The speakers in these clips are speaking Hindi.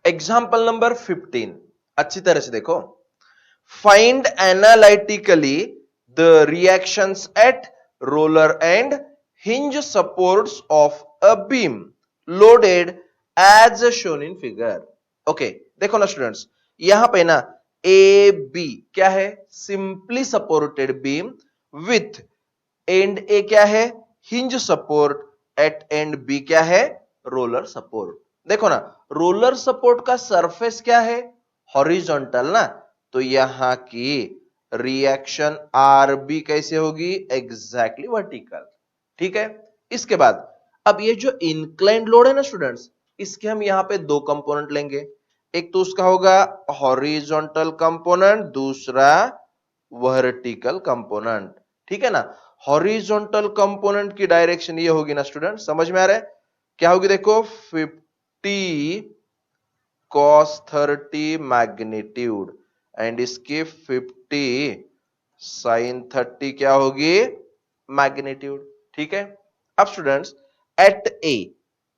एग्जाम्पल नंबर 15 अच्छी तरह से देखो। Find analytically the reactions at roller and hinge supports of a beam loaded as shown in figure. Okay, देखो ना स्टूडेंट्स, यहां पे ना ए बी क्या है, simply supported beam with end A क्या है, hinge support, at end B क्या है, रोलर सपोर्ट। देखो ना, रोलर सपोर्ट का सरफेस क्या है, हॉरिजॉन्टल ना, तो यहां की रिएक्शन आर बी कैसे होगी, एग्जैक्टली वर्टिकल। ठीक है, इसके बाद अब ये जो इंक्लाइंड लोड है ना स्टूडेंट्स, इसके हम यहां पे दो कंपोनेंट लेंगे। एक तो उसका होगा हॉरिजॉन्टल कंपोनेंट, दूसरा वर्टिकल कंपोनेंट। ठीक है ना, हॉरिजॉन्टल कंपोनेंट की डायरेक्शन ये होगी ना स्टूडेंट, समझ में आ रहा है क्या होगी, देखो 50 cos 30 मैग्नीट्यूड एंड इसकी 50 sin 30 क्या होगी, मैग्नीट्यूड। ठीक है, अब स्टूडेंट्स एट ए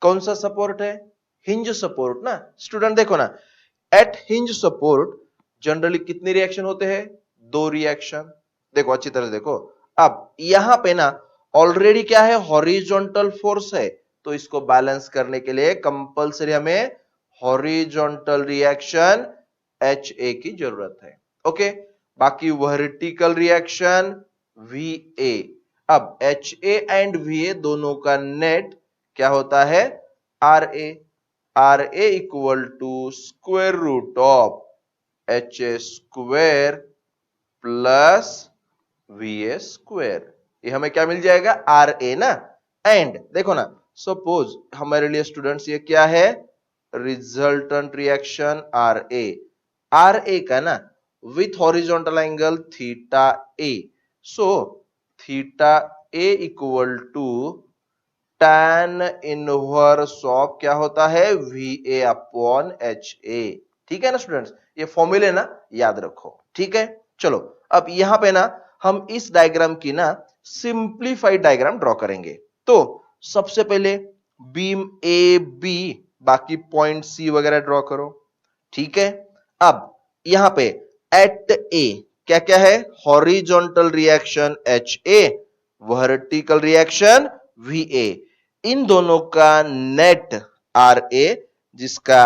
कौन सा सपोर्ट है, हिंज सपोर्ट ना स्टूडेंट। देखो ना, एट हिंज सपोर्ट जनरली कितने रिएक्शन होते हैं, दो रिएक्शन। देखो अच्छी तरह से देखो, अब यहां पे ना ऑलरेडी क्या है, हॉरिजॉन्टल फोर्स है, तो इसको बैलेंस करने के लिए कंपलसरी हमें हॉरिजॉन्टल रिएक्शन एच ए की जरूरत है। ओके, बाकी वर्टिकल रिएक्शन वी ए। अब H A and V A दोनों का नेट क्या होता है, R A. R A equal to square root of H A square plus V A square. ये हमें क्या मिल जाएगा, आर ए ना। एंड देखो ना, सपोज हमारे लिए स्टूडेंट्स ये क्या है, resultant reaction R A. R A का ना with horizontal angle theta A, so theta A equal to tan inverse of क्या होता है, V A upon H A. ठीक है ना स्टूडेंट्स, ये फॉर्मूले ना याद रखो। ठीक है, चलो अब यहां पे ना हम इस डायग्राम की ना सिंप्लीफाइड डायग्राम ड्रॉ करेंगे। तो सबसे पहले बीम ए बी, बाकी पॉइंट सी वगैरह ड्रॉ करो। ठीक है, अब यहां पे एट ए क्या क्या है, horizontal reaction H A, vertical reaction V A, इन दोनों का नेट आर ए, जिसका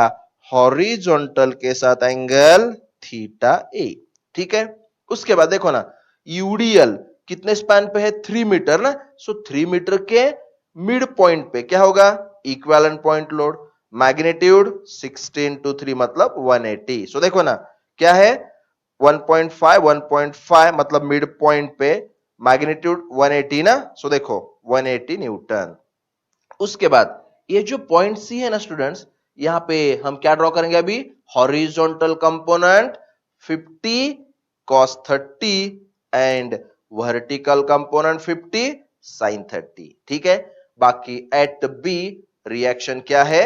हॉरिजॉन्टल के साथ एंगल थीटा ए। ठीक है, उसके बाद देखो ना, यूडीएल कितने स्पैन पे है, 3 मीटर ना, सो 3 मीटर के मिड पॉइंट पे क्या होगा, equivalent point load, magnitude 16 into 3 मतलब 180। सो देखो ना क्या है, 1.5 1.5 मतलब मिड पॉइंट पे मैग्नीट्यूड 180 ना, सो देखो 180 न्यूटन। उसके बाद ये जो पॉइंट सी है ना स्टूडेंट्स, यहां पे हम क्या ड्रॉ करेंगे अभी, horizontal component 50 cos 30 and vertical component 50 sin 30। ठीक है, बाकी एट बी रिएक्शन क्या है,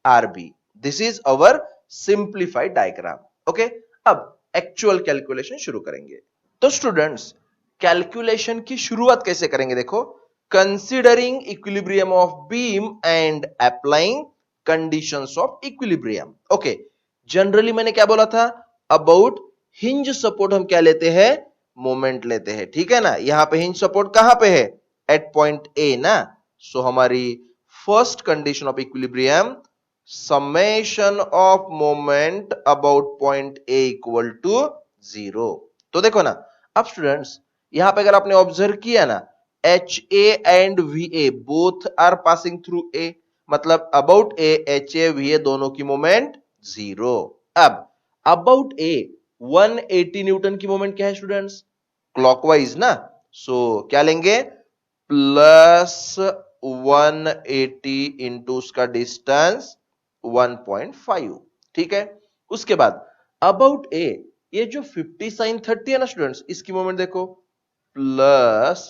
R B. This is our simplified diagram. Okay, अब एक्चुअल कैलकुलेशन शुरू करेंगे। तो स्टूडेंट्स कैलकुलेशन की शुरुआत कैसे करेंगे, देखो, considering equilibrium of beam and applying conditions of equilibrium। Okay, generally मैंने क्या बोला था, अबाउट हिंज सपोर्ट हम क्या लेते हैं, मोमेंट लेते हैं। ठीक है ना, यहां पे हिंज सपोर्ट कहां पे है, एट पॉइंट ए ना, सो हमारी first condition of equilibrium, summation of moment about point A equal to 0। तो देखो ना, अब स्टूडेंट्स यहां पे अगर आपने ऑब्जर्व किया ना, H A and V A both are passing through A, मतलब about A H A V A दोनों की मोमेंट 0। अब अबाउट ए 180 न्यूटन की मोमेंट क्या है स्टूडेंट्स, क्लॉकवाइज ना, सो क्या लेंगे, प्लस 180 इंटू उसका डिस्टेंस 1.5। ठीक है, उसके बाद अबाउट ए ये जो 50 sin 30 है ना स्टूडेंट्स, इसकी मोमेंट देखो, प्लस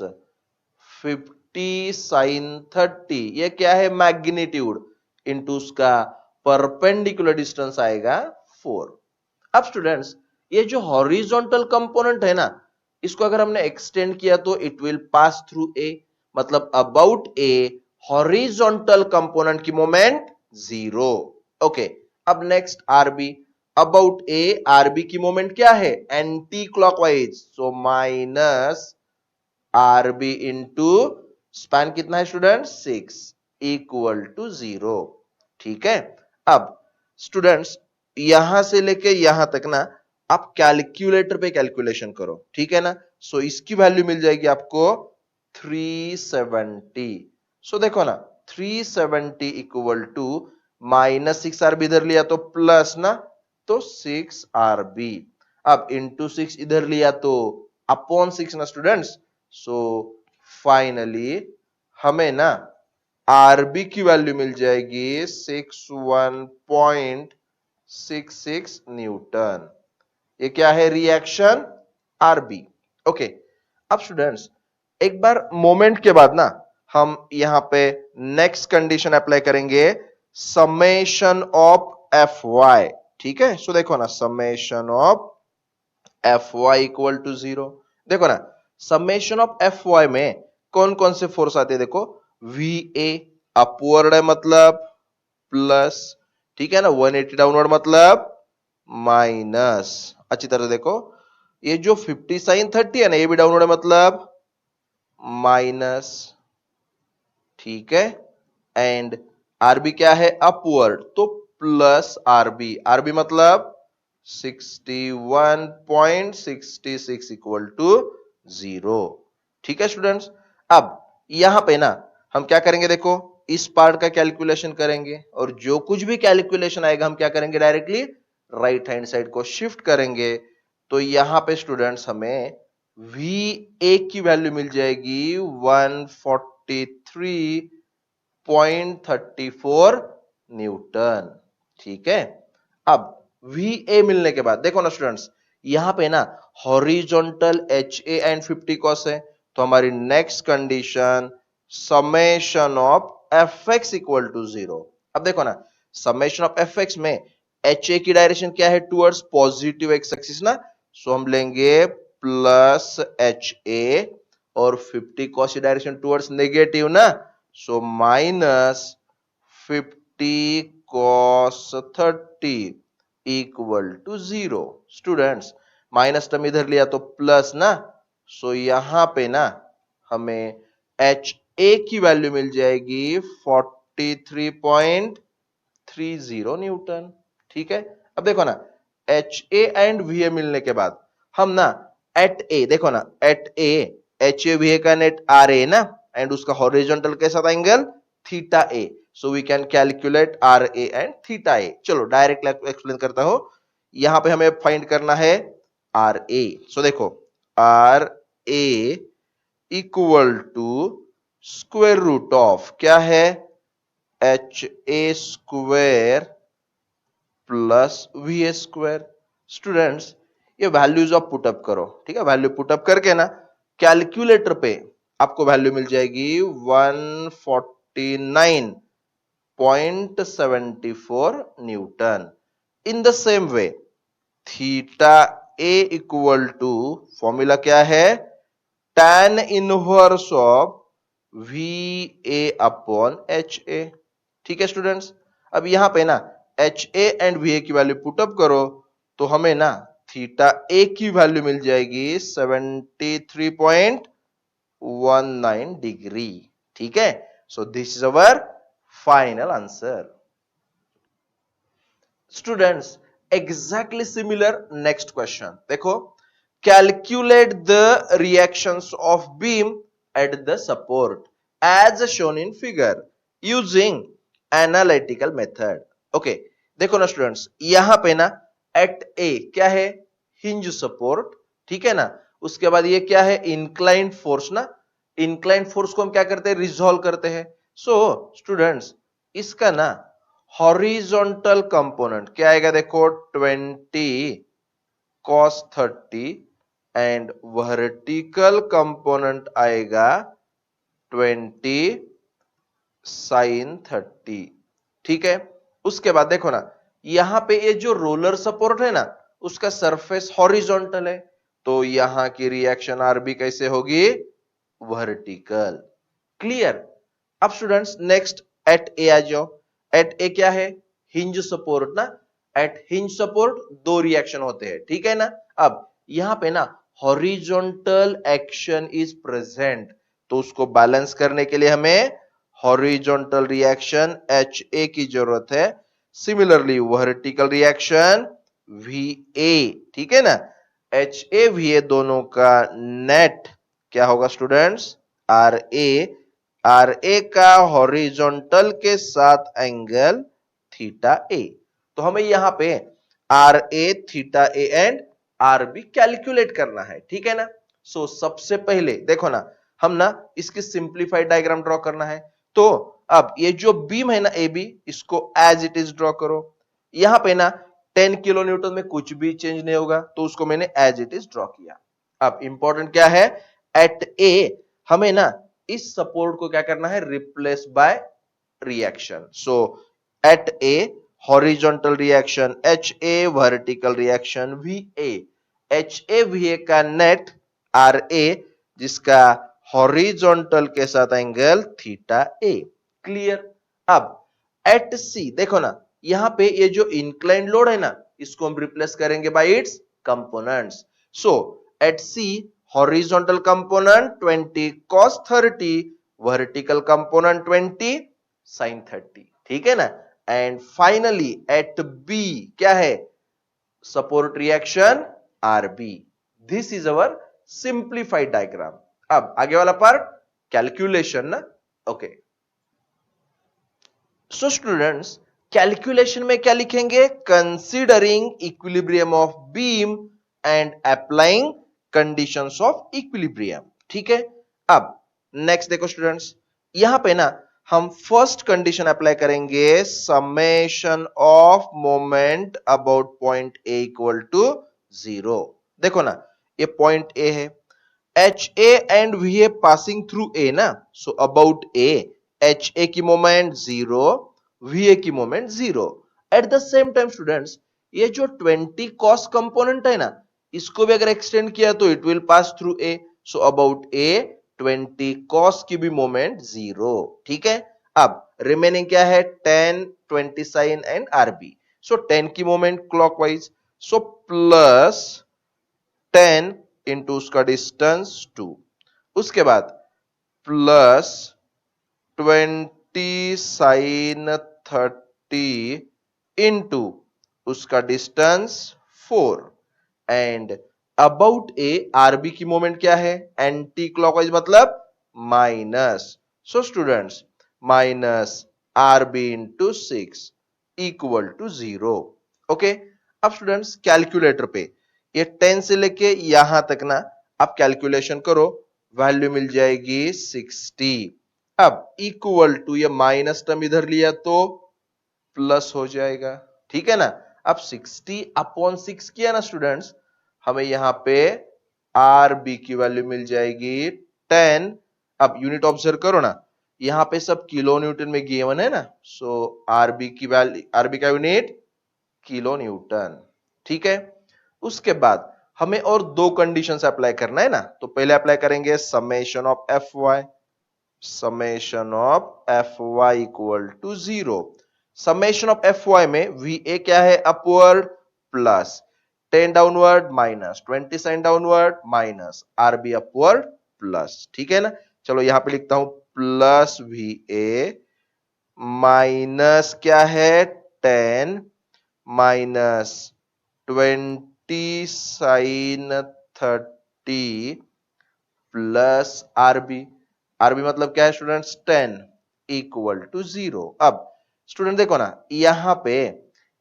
50 sin 30, ये क्या है, मैग्नीट्यूड इंटू उसका परपेंडिकुलर डिस्टेंस आएगा 4। अब स्टूडेंट्स ये जो हॉरिजॉन्टल कंपोनेंट है ना, इसको अगर हमने एक्सटेंड किया तो it will pass through A, मतलब अबाउट ए हॉरिजॉन्टल कंपोनेंट की मोमेंट 0। ओके, अब next RB, about A, RB की मोमेंट क्या है, anti clockwise, so minus RB into span कितना है स्टूडेंट 6 इक्वल टू 0। ठीक है, अब स्टूडेंट्स यहां से लेके यहां तक ना आप कैलकुलेटर पे कैलकुलेशन करो, ठीक है ना। सो इसकी वैल्यू मिल जाएगी आपको 370। सो देखो ना 370 इक्वल टू माइनस 6 आरबी इधर लिया तो प्लस ना, तो 6 आरबी, अब इंटू 6 इधर लिया तो अपॉन 6 ना स्टूडेंट्स। सो फाइनली हमें ना आरबी की वैल्यू मिल जाएगी 61.66 न्यूटन। ये क्या है, रिएक्शन आरबी। ओके, अब स्टूडेंट्स एक बार मोमेंट के बाद ना हम यहां पे नेक्स्ट कंडीशन अप्लाई करेंगे, समेशन ऑफ एफ वाई। ठीक है, सो देखो ना summation of F Y equal to 0। देखो ना समेशन ऑफ एफ वाई में कौन कौन से फोर्स आते हैं, देखो वी ए अपवर्ड है मतलब प्लस, ठीक है ना, 180 डाउनवर्ड मतलब माइनस। अच्छी तरह देखो ये जो 50 साइन 30 है ना, ये भी डाउनवर्ड है मतलब माइनस, ठीक है। एंड आरबी क्या है, अपवर्ड, तो प्लस आरबी, आरबी मतलब 61.66 इक्वल टू 0। ठीक है स्टूडेंट्स, अब यहां पे ना हम क्या करेंगे, देखो इस पार्ट का कैलकुलेशन करेंगे और जो कुछ भी कैलकुलेशन आएगा हम क्या करेंगे, डायरेक्टली राइट हैंड साइड को शिफ्ट करेंगे। तो यहां पे स्टूडेंट्स हमें वी ए की वैल्यू मिल जाएगी 143.34 न्यूटन। ठीक है, अब वी ए मिलने के बाद देखो ना स्टूडेंट्स यहां पे ना horizontal H A and 50 cos है, तो हमारी next condition summation of F X equal to 0। अब देखो ना समेशन ऑफ एफ एक्स में एच ए की डायरेक्शन क्या है, टुवर्ड्स पॉजिटिव एक्स एक्सिस ना, सो हम लेंगे प्लस एच ए, और 50 कॉस की डायरेक्शन टुवर्ड्स नेगेटिव ना, so minus 50 cos 30 equal to 0। Students minus term इधर लिया तो प्लस ना, सो यहां पे ना हमें एच ए की वैल्यू मिल जाएगी 43.30 न्यूटन। ठीक है, अब देखो ना H A and V A मिलने के बाद हम ना एट ए, देखो ना at A H A V A का नेट आर ए ना, एंड उसका हॉरिजॉन्टल कैसा था angle, theta A, so we can calculate R A and theta A. चलो डायरेक्ट एक्सप्लेन करता हूं, यहां पे हमें फाइंड करना है आर ए। सो देखो R A equal to square root of क्या है, H A square plus V A square. Students ये वैल्यूज आप पुटअप करो, ठीक है, वैल्यू पुटअप करके ना कैलकुलेटर पे आपको वैल्यू मिल जाएगी 149.74 newton. In the same way theta A equal to formula क्या है, tan inverse of V A upon H A. ठीक है स्टूडेंट्स, अब यहां पे ना H A and V A की वैल्यू पुटअप करो तो हमें ना थीटा ए की वैल्यू मिल जाएगी 73.19 डिग्री। ठीक है, so this is our final answer. Students exactly similar next question देखो, calculate the reactions of beam at the support as shown in figure using analytical method. Okay, देखो ना स्टूडेंट्स यहां पे ना एट ए क्या है, हिंज सपोर्ट, ठीक है ना, उसके बाद ये क्या है, इंक्लाइंड फोर्स ना, इंक्लाइंड फोर्स को हम क्या करते हैं, रिजॉल्व करते हैं। सो स्टूडेंट्स इसका ना हॉरिजॉन्टल कंपोनेंट क्या आएगा, देखो 20 cos 30 एंड वर्टिकल कंपोनेंट आएगा 20 sin 30। ठीक है, उसके बाद देखो ना यहां पे ये जो रोलर सपोर्ट है ना उसका सरफेस हॉरिजॉन्टल है, तो यहां की रिएक्शन आरबी कैसे होगी, वर्टिकल। क्लियर, अब स्टूडेंट्स नेक्स्ट एट ए आ जाओ, एट ए क्या है, हिंज सपोर्ट ना, एट हिंज सपोर्ट दो रिएक्शन होते हैं, ठीक है ना। अब यहां पे ना हॉरिजॉन्टल एक्शन इज प्रेजेंट, तो उसको बैलेंस करने के लिए हमें हॉरिजॉन्टल रिएक्शन HA की जरूरत है। सिमिलरली वर्टिकल रिएक्शन VA, ठीक है ना। HA VA दोनों का नेट क्या होगा स्टूडेंट्स, RA। RA का हॉरिजॉन्टल के साथ एंगल थीटा ए। तो हमें यहां पे RA, theta A and RB calculate करना है, ठीक है ना। सो सबसे पहले देखो ना, हम ना इसकी सिंप्लीफाइड डायग्राम ड्रॉ करना है। तो अब ये जो बीम है ना AB, इसको एज इट इज ड्रॉ करो। यहां पे ना 10 किलो न्यूटन में कुछ भी चेंज नहीं होगा, तो उसको मैंने एज इट इज ड्रॉ किया। अब इंपॉर्टेंट क्या है, एट ए हमें ना इस सपोर्ट को क्या करना है, replace by reaction. So at A horizontal reaction HA, vertical reaction VA। HA VA का नेट RA, जिसका हॉरिजॉन्टल के साथ एंगल थीटा ए। क्लियर। अब एट C देखो ना, यहां पे ये जो इंक्लाइन लोड है ना, इसको हम रिप्लेस करेंगे by its components. So at C horizontal component 20 cos 30, vertical component 20 sin 30, ठीक है ना। एंड फाइनली एट B क्या है, support reaction RB। This is our simplified diagram. अब आगे वाला पार्ट कैलकुलेशन ना, ओके। सो स्टूडेंट्स, कैलकुलेशन में क्या लिखेंगे, considering equilibrium of beam and applying conditions of equilibrium, ठीक है। अब नेक्स्ट देखो स्टूडेंट्स, यहां पे ना हम फर्स्ट कंडीशन अप्लाई करेंगे, summation of moment about point A equal to 0। देखो ना, ये पॉइंट ए है, HA and VA passing through A ना, सो अबाउट A HA की मोमेंट 0, VA की moment 0। At the same time students, ये जो 20 cos कंपोनेंट है ना, इसको भी अगर एक्सटेंड किया तो it will pass through A, so about A 20 cos की भी मोमेंट 0, ठीक है। अब रिमेनिंग क्या है, 10, 20 sin एंड RB। सो 10 की moment clockwise, so plus 10 into उसका डिस्टेंस 2, उसके बाद प्लस 20 साइन 30 इंटू उसका distance 4 and about A RB की मोमेंट क्या है, एंटी क्लॉकवाइज मतलब minus. So students minus RB into 6 equal to 0, okay. अब स्टूडेंट्स कैलकुलेटर पे ये 10 से लेके यहां तक ना आप कैलकुलेशन करो, वैल्यू मिल जाएगी 60। अब इक्वल टू ये माइनस टर्म इधर लिया तो प्लस हो जाएगा, ठीक है ना। अब 60 अपॉन 6 किया ना स्टूडेंट्स, हमें यहां पे आर बी की वैल्यू मिल जाएगी 10। अब यूनिट ऑब्जर्व करो ना, यहां पे सब किलो न्यूटन में गिवन है ना, सो आरबी की वैल्यू, आरबी का यूनिट किलो न्यूटन, ठीक है। उसके बाद हमें और दो कंडीशंस अप्लाई करना है ना, तो पहले अप्लाई करेंगे summation of F Y, summation of F Y equal to 0। Summation of F Y में वी ए क्या है, upward plus 10 downward minus 20 sine downward minus RB upward plus, ठीक है ना। चलो यहां पे लिखता हूं प्लस वी ए माइनस क्या है 10 minus 20 sine 30 plus RB, RB मतलब क्या है स्टूडेंट्स 10 इक्वल टू 0। अब स्टूडेंट देखो ना, यहां पे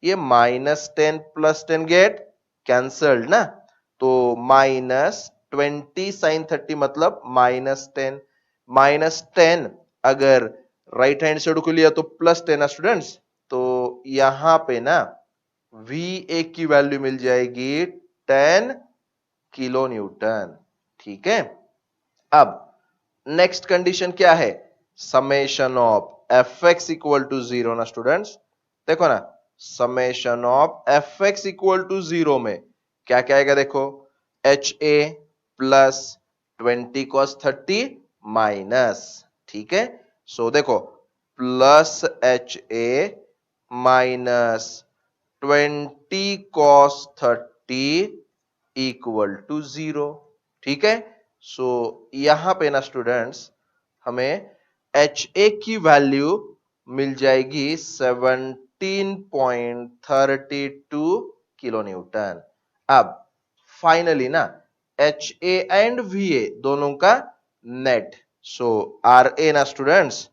ये माइनस 10 प्लस 10 गेट कैंसल्ड ना, तो माइनस 20 साइन 30 मतलब माइनस 10, माइनस 10 अगर राइट हैंड साइड को लिया तो प्लस 10 है स्टूडेंट्स, तो यहां पे ना वी ए की वैल्यू मिल जाएगी 10 किलो न्यूटन, ठीक है। अब नेक्स्ट कंडीशन क्या है, summation of F X equal to 0 ना स्टूडेंट्स। देखो ना, summation of F X equal to 0 में क्या क्या आएगा, देखो H A plus 20 cos 30 minus, ठीक है। सो देखो plus H A minus 20 cos 30 equal to 0। ठीक है, सो यहां पे ना स्टूडेंट्स हमें एच ए की वैल्यू मिल जाएगी 17.32 किलो न्यूटन। अब फाइनली ना H A and V A दोनों का नेट, सो आर ए ना students,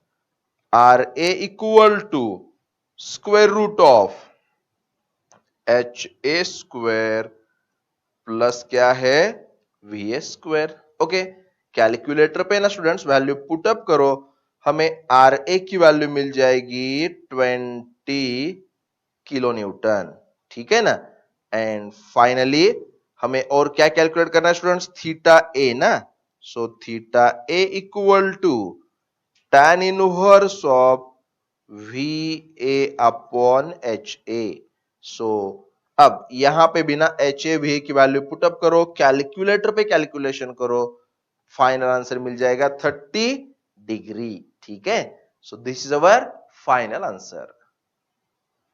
R A equal to square root of H A square plus क्या है V A square. Okay, calculator पे ना स्टूडेंट्स वैल्यू पुट अप करो, हमें आर ए की वैल्यू मिल जाएगी 20 किलो न्यूटन। ठीक है ना, एंड फाइनली हमें और क्या कैलकुलेट करना है स्टूडेंट्स, थीटा ए ना, so theta A equal to tan inverse of V A upon H A. So अब यहां पे बिना एच ए वी की वैल्यू पुटअप करो, कैलकुलेटर पे कैलकुलेशन करो, फाइनल आंसर मिल जाएगा 30 डिग्री। ठीक है, so this is our final answer.